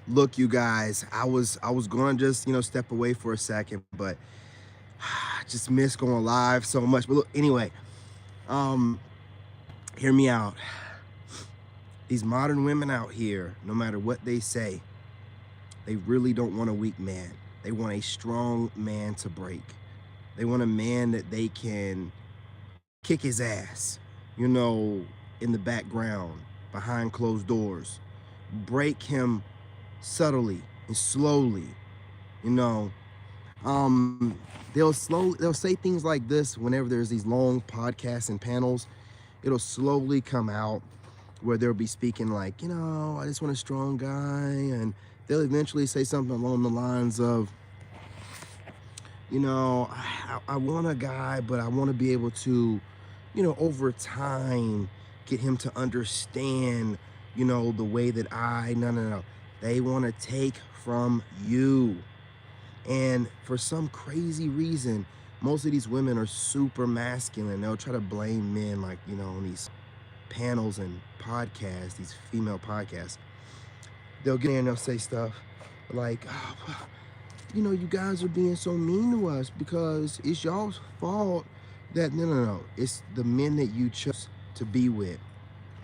Look, you guys, I was gonna just step away for a second, but I just miss going live so much. But look, anyway, um, hear me out. These modern women out here, no matter what they say, they really don't want a weak man. They want a strong man to break. They want a man that they can kick his ass, you know, in the background, behind closed doors, break him subtly and slowly, you know. They'll say things like this whenever there's these long podcasts and panels. It'll slowly come out where they'll be speaking like, I just want a strong guy, and they'll eventually say something along the lines of, I want a guy, but I want to be able to, over time, get him to understand, the way that no. They want to take from you. And for some crazy reason, most of these women are super masculine. They'll try to blame men, like, on these panels and podcasts, these female podcasts. They'll get in and they'll say stuff like, you guys are being so mean to us because it's y'all's fault that, no. It's the men that you chose to be with.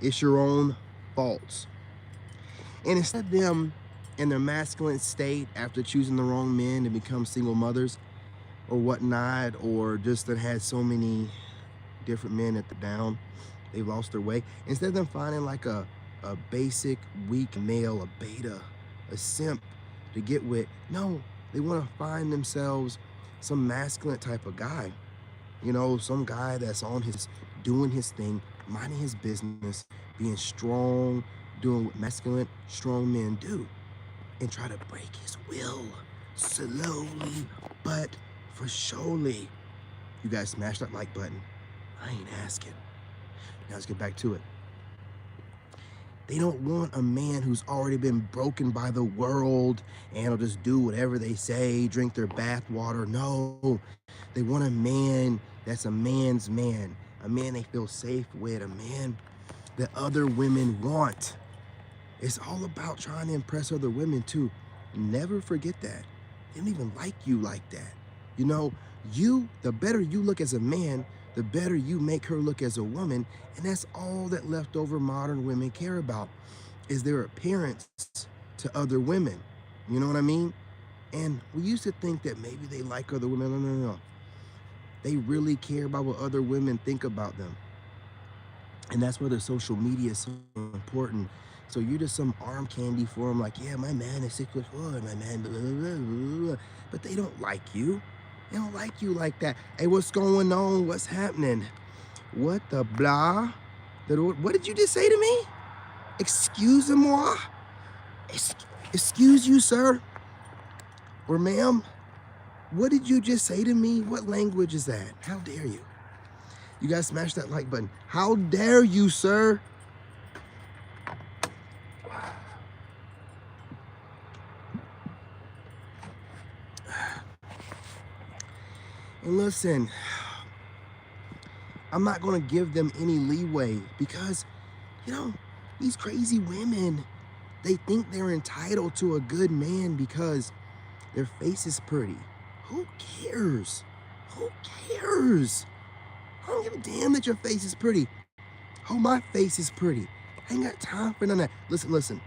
It's your own faults. And instead of them in their masculine state after choosing the wrong men to become single mothers or whatnot, or just that had so many different men at the down, they've lost their way. Instead of them finding like a basic weak male, a beta, a simp to get with, no, they want to find themselves some masculine type of guy. Some guy that's doing his thing, minding his business, being strong, doing what masculine, strong men do, and try to break his will slowly but for surely. You guys smash that like button. I ain't asking. Now let's get back to it. They don't want a man who's already been broken by the world and will just do whatever they say, drink their bath water. No, they want a man that's a man's man, a man they feel safe with, a man that other women want. It's all about trying to impress other women too. Never forget that. They don't even like you like that. The better you look as a man, the better you make her look as a woman. And that's all that leftover modern women care about, is their appearance to other women. You know what I mean? And we used to think that maybe they like other women. No. They really care about what other women think about them. And that's where their social media is so important. So you're just some arm candy for them, like, yeah, my man is 6'4", my man, blah, blah, blah, blah. But they don't like you. They don't like you like that. Hey, what's going on? What's happening? What the blah? What did you just say to me? Excuse-moi? Excuse you, sir? Or ma'am? What did you just say to me? What language is that? How dare you? You guys smash that like button. How dare you, sir? And listen, I'm not going to give them any leeway because, these crazy women, they think they're entitled to a good man because their face is pretty. Who cares? Who cares? I don't give a damn that your face is pretty. Oh, my face is pretty. I ain't got time for none of that. Listen.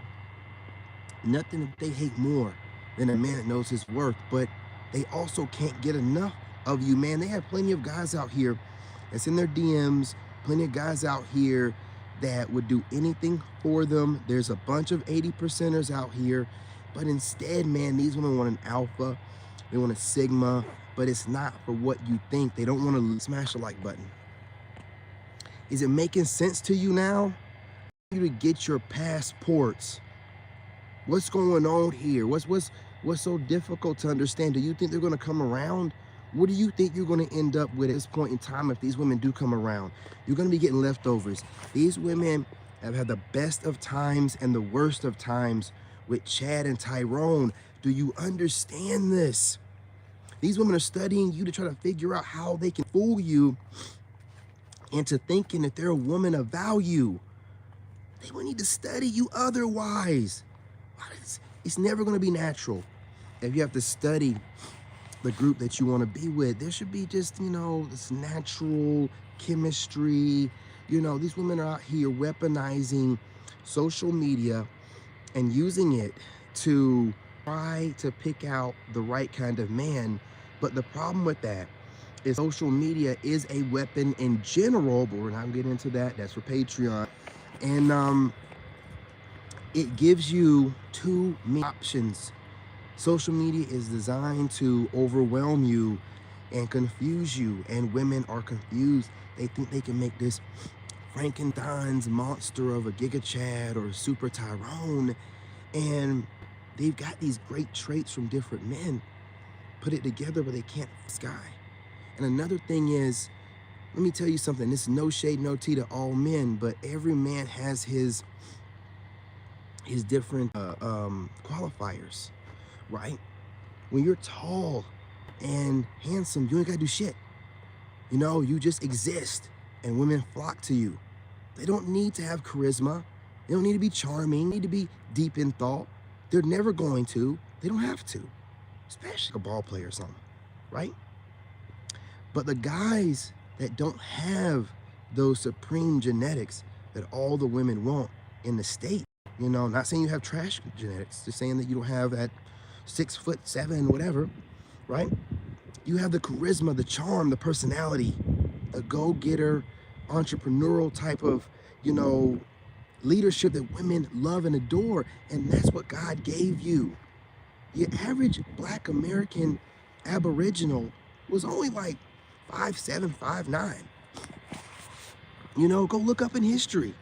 Nothing that they hate more than a man that knows his worth, but they also can't get enough of you, man. They have plenty of guys out here that's in their DMs, plenty of guys out here that would do anything for them. There's a bunch of 80%ers out here, but instead, man, these women want an alpha, they want a sigma, but it's not for what you think. They don't want to smash the like button. Is it making sense to you now? You to get your passports. What's going on here? What's so difficult to understand? Do you think they're going to come around? What do you think you're going to end up with at this point in time if these women do come around? You're going to be getting leftovers. These women have had the best of times and the worst of times with Chad and Tyrone. Do you understand this? These women are studying you to try to figure out how they can fool you into thinking that they're a woman of value. They will need to study you otherwise. It's never going to be natural. If you have to study the group that you want to be with, there should be just, this natural chemistry. These women are out here weaponizing social media and using it to try to pick out the right kind of man. But the problem with that is social media is a weapon in general, but we're not getting into that. That's for Patreon. And it gives you too many options. Social media is designed to overwhelm you and confuse you, and women are confused. They think they can make this Frankenstein's monster of a Giga Chad or a Super Tyrone, and they've got these great traits from different men, put it together, but they can't sky. And another thing is, let me tell you something, this is no shade, no tea to all men, but every man has his different qualifiers, right? When you're tall and handsome, you ain't gotta do shit. You just exist, and women flock to you. They don't need to have charisma. They don't need to be charming, they need to be deep in thought. They're never going to. They don't have to, especially a ball player or something, right? But the guys that don't have those supreme genetics that all the women want in the state, not saying you have trash genetics, just saying that you don't have that 6'7", whatever, right? You have the charisma, the charm, the personality, the go-getter, entrepreneurial type of, leadership that women love and adore, and that's what God gave you. Your average Black American Aboriginal was only like 5'7", 5'9". Go look up in history.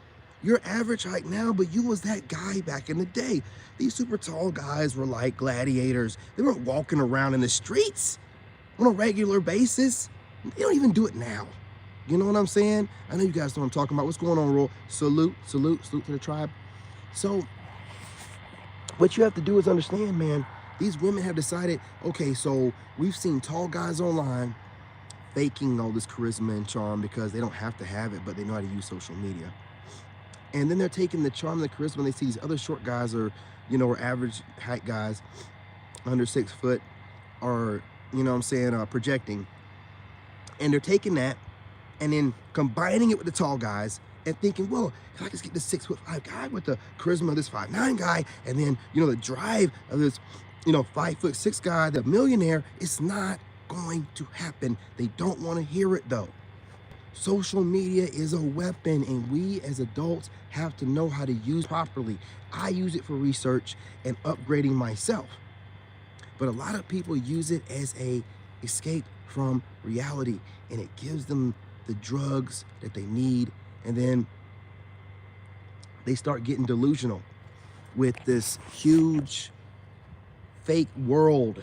Your average height now, but you was that guy back in the day. These super tall guys were like gladiators. They weren't walking around in the streets on a regular basis. They don't even do it now. You know what I'm saying? I know you guys know what I'm talking about. What's going on, Roll? Salute to the tribe. So what you have to do is understand, man, these women have decided, okay, so we've seen tall guys online faking all this charisma and charm because they don't have to have it, but they know how to use social media. And then they're taking the charm and the charisma, and they see these other short guys or average height guys under 6 foot are, projecting. And they're taking that and then combining it with the tall guys and thinking, well, if I just get this 6'5" guy with the charisma of this 5'9" guy, and then, the drive of this, 5'6" guy, the millionaire, it's not going to happen. They don't want to hear it though. Social media is a weapon, and we as adults have to know how to use it properly. I use it for research and upgrading myself, but a lot of people use it as a escape from reality, and it gives them the drugs that they need, and then they start getting delusional with this huge fake world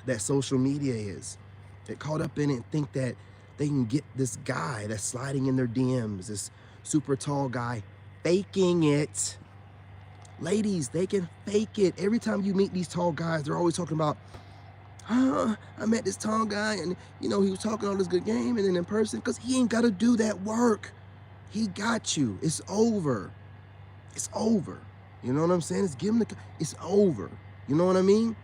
that social media is. They're caught up in it and think that they can get this guy that's sliding in their DMs, this super tall guy, faking it. Ladies, they can fake it. Every time you meet these tall guys, they're always talking about, I met this tall guy and, he was talking all this good game, and then in person, because he ain't got to do that work. He got you. It's over. It's over. You know what I'm saying? It's over. You know what I mean?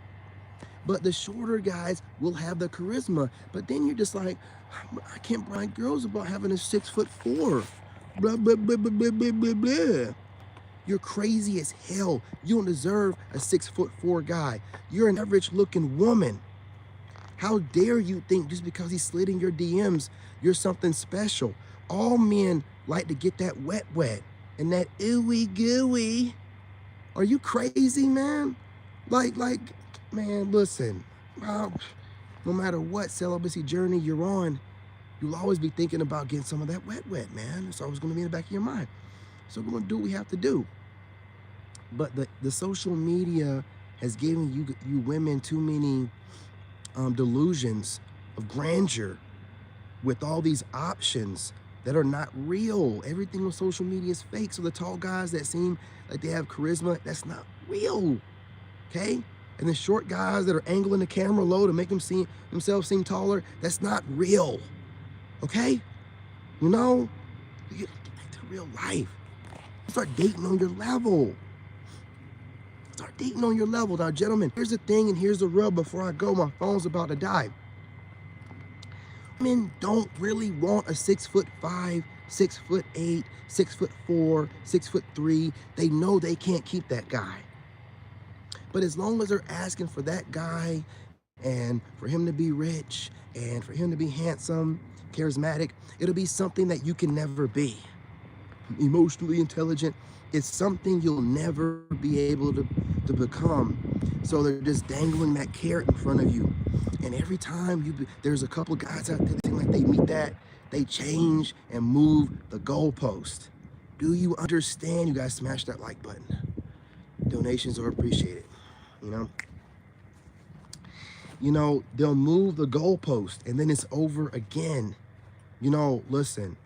But the shorter guys will have the charisma. But then you're just like, I can't bribe girls about having a 6'4". Blah, blah, blah, blah, blah, blah, blah, blah. You're crazy as hell. You don't deserve a 6'4" guy. You're an average looking woman. How dare you think just because he slid in your DMs, you're something special? All men like to get that wet and that ooey gooey. Are you crazy, man? Like, man, listen, no matter what celibacy journey you're on, you'll always be thinking about getting some of that wet, man. It's always going to be in the back of your mind. So we're going to do what we have to do. But the social media has given you women too many delusions of grandeur with all these options that are not real. Everything on social media is fake. So the tall guys that seem like they have charisma, that's not real, okay? And the short guys that are angling the camera low to make themselves seem taller, that's not real, okay? You get back to real life. Start dating on your level. Start dating on your level. Now, gentlemen, here's the thing and here's the rub before I go. My phone's about to die. Men don't really want a 6'5", 6'8", 6'4", 6'3". They know they can't keep that guy. But as long as they're asking for that guy and for him to be rich and for him to be handsome, charismatic, it'll be something that you can never be. Emotionally intelligent, it's something you'll never be able to become. So they're just dangling that carrot in front of you. And every time there's a couple guys out there that seem like they meet that, they change and move the goalpost. Do you understand? You guys smash that like button. Donations are appreciated. They'll move the goalpost and then it's over again. Listen,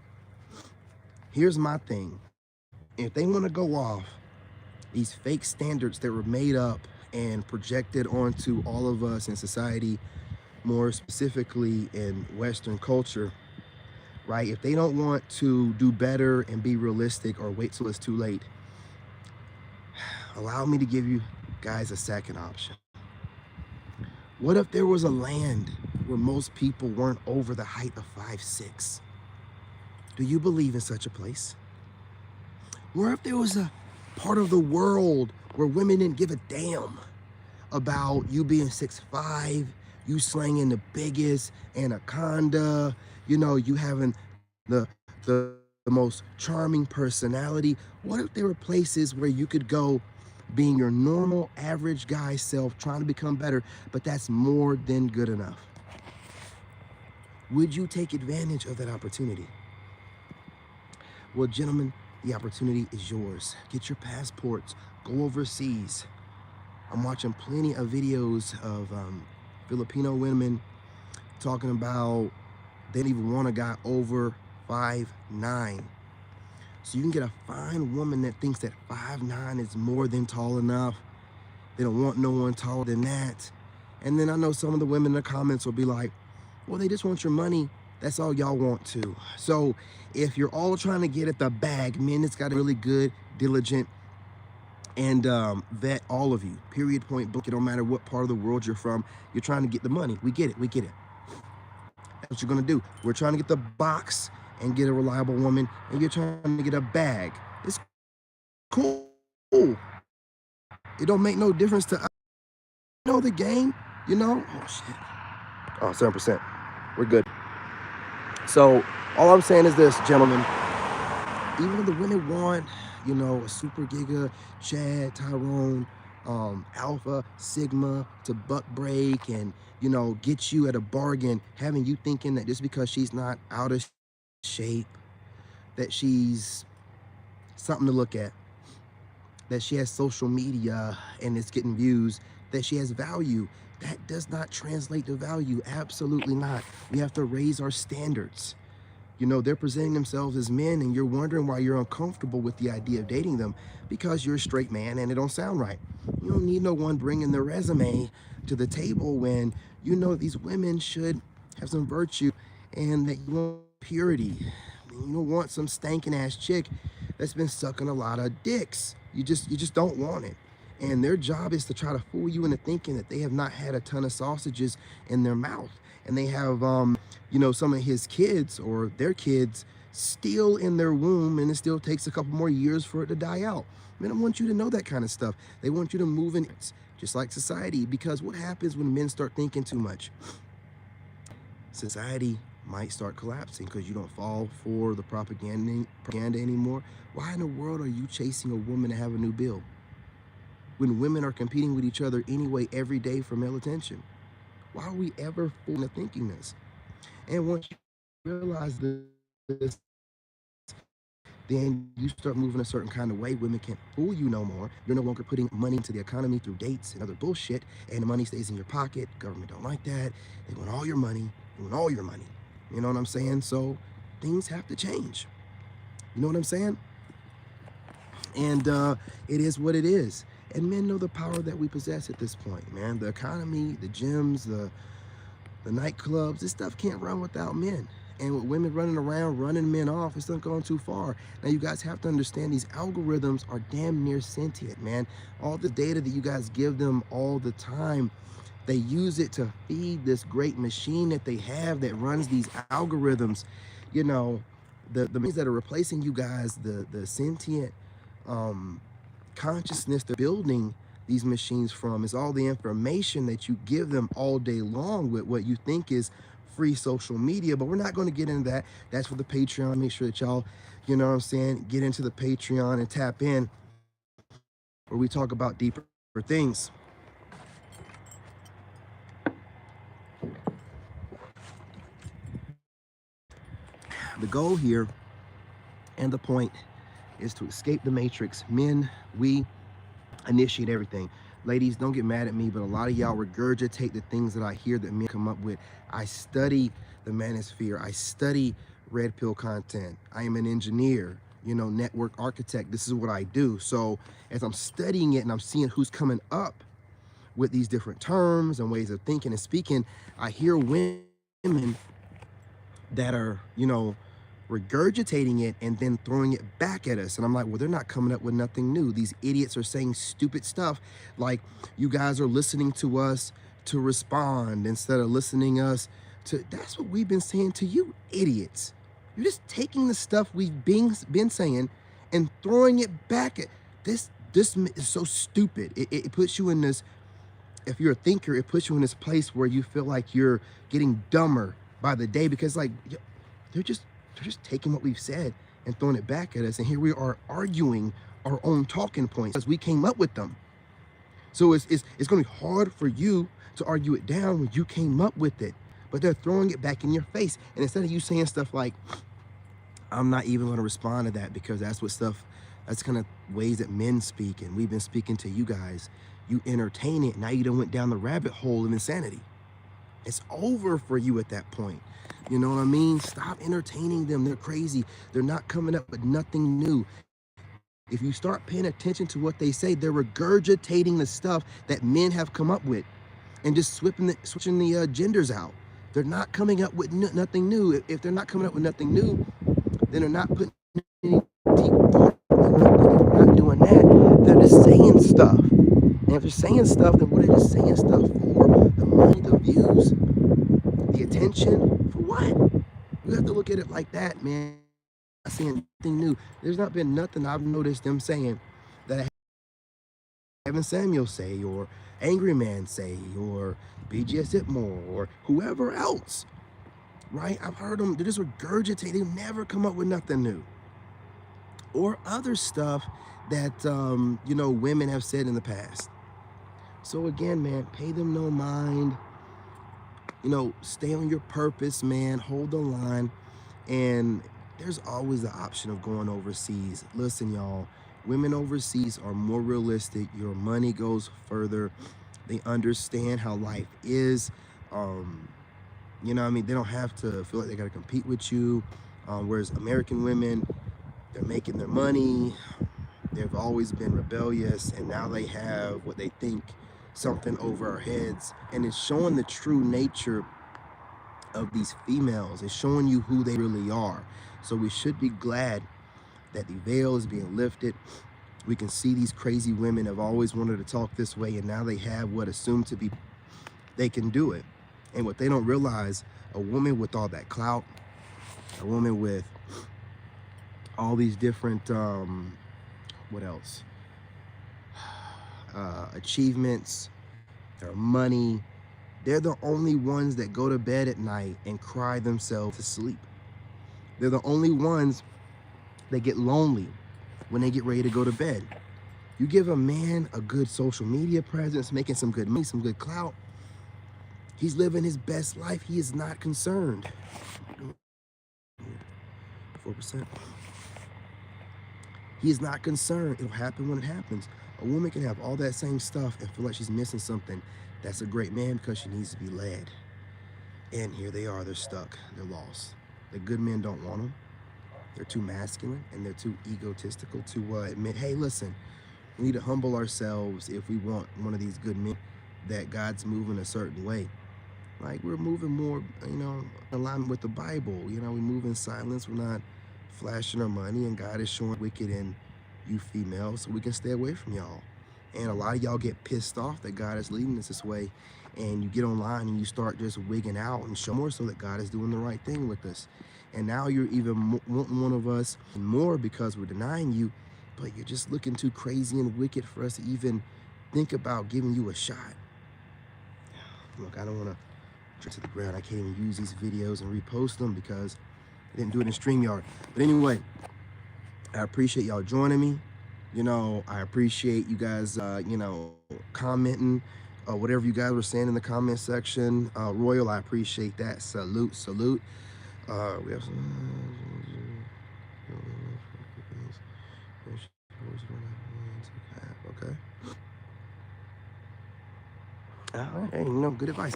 here's my thing. If they want to go off these fake standards that were made up and projected onto all of us in society, more specifically in Western culture, right? If they don't want to do better and be realistic or wait till it's too late, allow me to give you guys a second option. What if there was a land where most people weren't over the height of 5'6"? Do you believe in such a place? What if there was a part of the world where women didn't give a damn about you being 6'5", you slanging the biggest anaconda, you having the most charming personality? What if there were places where you could go being your normal average guy self, trying to become better, but that's more than good enough? Would you take advantage of that opportunity? Well, gentlemen, the opportunity is yours. Get your passports, go overseas. I'm watching plenty of videos of Filipino women talking about they don't even want a guy over 5'9". So you can get a fine woman that thinks that 5'9" is more than tall enough. They don't want no one taller than that. And then I know some of the women in the comments will be like, well, they just want your money. That's all y'all want to. So if you're all trying to get at the bag, men, it's got a really good, diligent, and vet all of you. Period, point blank. It don't matter what part of the world you're from. You're trying to get the money. We get it. We get it. That's what you're going to do. We're trying to get the box and get a reliable woman, and you're trying to get a bag. It's cool. It don't make no difference to us. You know the game, Oh, shit. Oh, 7%. We're good. So all I'm saying is this, gentlemen. Even if the women want, a super giga, Chad, Tyrone, Alpha, Sigma to buck break and, get you at a bargain, having you thinking that just because she's not out of shape, that she's something to look at, that she has social media and it's getting views, that she has value. That does not translate to value. Absolutely not. We have to raise our standards. They're presenting themselves as men and you're wondering why you're uncomfortable with the idea of dating them because you're a straight man and it don't sound right. You don't need no one bringing their resume to the table when these women should have some virtue and that you want purity. You don't want some stankin' ass chick that's been sucking a lot of dicks. You just don't want it. And their job is to try to fool you into thinking that they have not had a ton of sausages in their mouth. And they have, some of his kids or their kids still in their womb, and it still takes a couple more years for it to die out. Men don't want you to know that kind of stuff. They want you to move in, just like society, because what happens when men start thinking too much? Society might start collapsing because you don't fall for the propaganda anymore. Why in the world are you chasing a woman to have a new bill when women are competing with each other anyway every day for male attention? Why are we ever fooled into thinking this? And once you realize this, then you start moving a certain kind of way. Women can't fool you no more. You're no longer putting money into the economy through dates and other bullshit, and the money stays in your pocket. Government don't like that. They want all your money. They want all your money. You know what I'm saying? So things have to change. You know what I'm saying? And it is what it is. And men know the power that we possess at this point, man. The economy, the gyms, the nightclubs, this stuff can't run without men. And with women running around, running men off, it's not going too far. Now, you guys have to understand these algorithms are damn near sentient, man. All the data that you guys give them all the time, they use it to feed this great machine that they have that runs these algorithms. You know, the machines that are replacing you guys, the sentient consciousness they're building these machines from is all the information that you give them all day long with what you think is free social media. But we're not going to get into that. That's for the Patreon. Make sure that y'all, you know what I'm saying, get into the Patreon and tap in where we talk about deeper things. The goal here and the point is to escape the matrix. Men, we initiate everything. Ladies, don't get mad at me, but a lot of y'all regurgitate the things that I hear that men come up with. I study the manosphere. I study red pill content. I am an engineer, you know, network architect. This is what I do. So as I'm studying it and I'm seeing who's coming up with these different terms and ways of thinking and speaking, I hear women that are, you know, regurgitating it and then throwing it back at us. And I'm like, well, they're not coming up with nothing new. These idiots are saying stupid stuff like, you guys are listening to us to respond instead of listening us to, that's what we've been saying to you idiots. You're just taking the stuff we've been saying and throwing it back at this. This is so stupid. It puts you in this, if you're a thinker, it puts you in this place where you feel like you're getting dumber by the day, because like they're just taking what we've said and throwing it back at us. And here we are arguing our own talking points as we came up with them. So it's going to be hard for you to argue it down when you came up with it, but they're throwing it back in your face. And instead of you saying stuff like, I'm not even going to respond to that because that's kind of ways that men speak. And we've been speaking to you guys. You entertain it. Now you done went down the rabbit hole of insanity. It's over for you at that point. You know what I mean? Stop entertaining them. They're crazy. They're not coming up with nothing new. If you start paying attention to what they say, they're regurgitating the stuff that men have come up with and just switching the genders out. They're not coming up with nothing new. If they're not coming up with nothing new, then they're not putting any deep thought. They're not doing that. They're just saying stuff. And if they're saying stuff, then what are they just saying stuff for? The money, the views, the attention, for what? You have to look at it like that, man. Not saying anything new. There's not been nothing I've noticed them saying that I haven't Samuel say, or Angry Man say, or BGS Itmore, or whoever else, right? I've heard them, they're just regurgitating. They never come up with nothing new. Or other stuff that, you know, women have said in the past. So again, man, pay them no mind. You know, stay on your purpose, man. Hold the line. And there's always the option of going overseas. Listen, y'all, women overseas are more realistic. Your money goes further. They understand how life is. You know what I mean? They don't have to feel like they got to compete with you. Whereas American women, they're making their money. They've always been rebellious, and now they have what they think something over our heads. And it's showing the true nature of these females. It's showing you who they really are. So we should be glad that the veil is being lifted. We can see these crazy women have always wanted to talk this way, and now they have what assumed to be, they can do it. And what they don't realize, a woman with all that clout, a woman with all these different, what else? Achievements, their money, they're the only ones that go to bed at night and cry themselves to sleep. They're the only ones that get lonely when they get ready to go to bed. You give a man a good social media presence, making some good money, some good clout, he's living his best life. He is not concerned. 4%. He is not concerned. It'll happen when it happens. A woman can have all that same stuff and feel like she's missing something. That's a great man because she needs to be led. And here they are. They're stuck. They're lost. The good men don't want them. They're too masculine and they're too egotistical to admit, hey, listen, we need to humble ourselves if we want one of these good men that God's moving a certain way. Like, we're moving more, in alignment with the Bible. We move in silence. We're not flashing our money, and God is showing wicked in you females, so we can stay away from y'all. And a lot of y'all get pissed off that God is leading us this way, and you get online and you start just wigging out and show more so that God is doing the right thing with us. And now you're even wanting one of us more because we're denying you, but you're just looking too crazy and wicked for us to even think about giving you a shot. Look, I don't want to the ground. I can't even use these videos and repost them because I didn't do it in StreamYard. But anyway, I appreciate y'all joining me. I appreciate you guys, commenting, whatever you guys were saying in the comment section. Royal, I appreciate that. Salute, salute. We have some. Okay. Hey, good advice.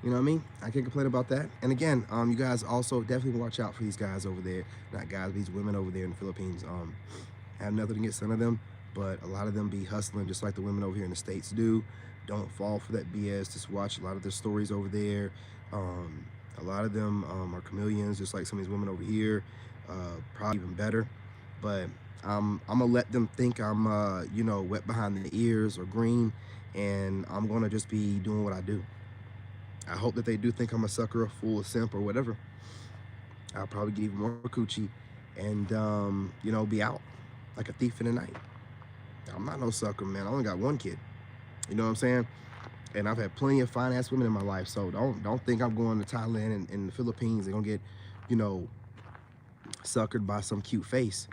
You know what I mean? I can't complain about that. And again, you guys also definitely watch out for these guys over there. Not guys, these women over there in the Philippines. I have nothing against some of them, but a lot of them be hustling just like the women over here in the States do. Don't fall for that BS. Just watch a lot of their stories over there. A lot of them are chameleons, just like some of these women over here. Probably even better. But I'm gonna let them think I'm, wet behind the ears or green, and I'm gonna just be doing what I do. I hope that they do think I'm a sucker, a fool, a simp, or whatever. I'll probably get even more coochie and, be out like a thief in the night. I'm not no sucker, man. I only got one kid. You know what I'm saying? And I've had plenty of fine-ass women in my life, so don't think I'm going to Thailand and the Philippines and gonna get, you know, suckered by some cute face.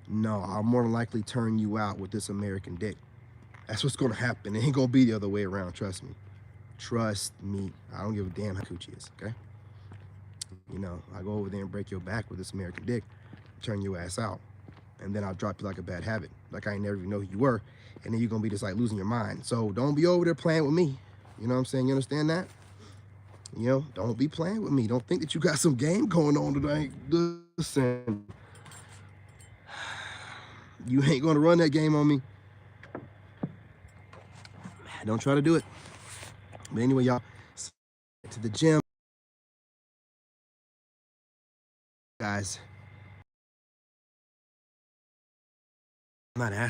No, I'll more than likely turn you out with this American dick. That's what's gonna happen. It ain't gonna be the other way around, trust me. Trust me. I don't give a damn how coochie is, okay? I go over there and break your back with this American dick, turn your ass out, and then I'll drop you like a bad habit. Like I ain't never even know who you were, and then you're gonna be just like losing your mind. So don't be over there playing with me. You know what I'm saying? You understand that? Don't be playing with me. Don't think that you got some game going on tonight. Listen, you ain't gonna run that game on me. Don't try to do it. But anyway, y'all, to the gym, guys. I'm not asking.